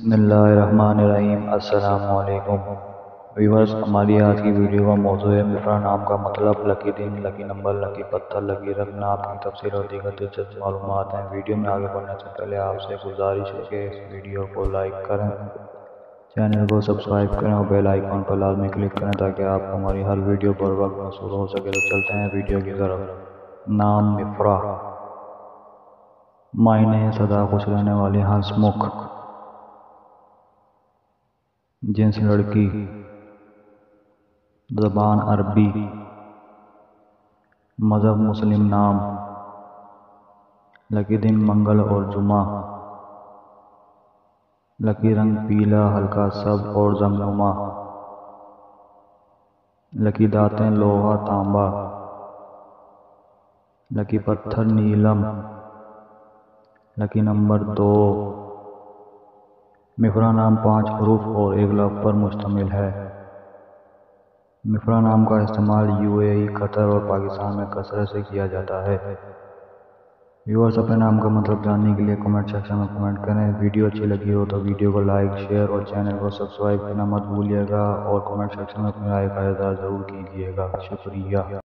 بسم اللہ الرحمن الرحیم۔ السلام علیکم ویورز، ہماری آج کی ویڈیو کا موضوع ہے مفرا نام کا مطلب، لکی دن، لکی نمبر، لکی پتھر، لکی رنگ، نام کی تفصیل اور دیگر دلچسپ معلومات ہیں۔ ویڈیو میں آگے بڑھنے سے پہلے آپ سے گزارش ہے کہ اس ویڈیو کو لائک کریں، چینل کو سبسکرائب کریں اور بیل آئیکن پر لازمی کلک کریں تاکہ آپ کو ہماری ہر ویڈیو پر وقت موصول ہو سکے۔ تو چلتے ہیں ویڈیو کی طرف۔ نام مفرا، معنی سدا خوش رہنے والی، ہنس مکھ، جنس لڑکی، زبان عربی، مذہب مسلم، نام لکی دن منگل اور جمعہ، لکی رنگ پیلا ہلکا سبز اور زنگنما، لکی دھاتیں لوہا تانبا، لکی پتھر نیلم، لکی نمبر 2۔ مفرا نام 5 حروف اور ایک لفظ پر مشتمل ہے۔ مفرا نام کا استعمال UAE، قطر اور پاکستان میں کثرت سے کیا جاتا ہے۔ ویورز، اپنے نام کا مطلب جاننے کے لیے کمنٹ سیکشن میں کمنٹ کریں۔ ویڈیو اچھی لگی ہو تو ویڈیو کو لائک، شیئر اور چینل کو سبسکرائب کرنا مت بھولیے گا، اور کمنٹ سیکشن میں اپنی رائے کا اظہار ضرور کیجیے گا۔ شکریہ۔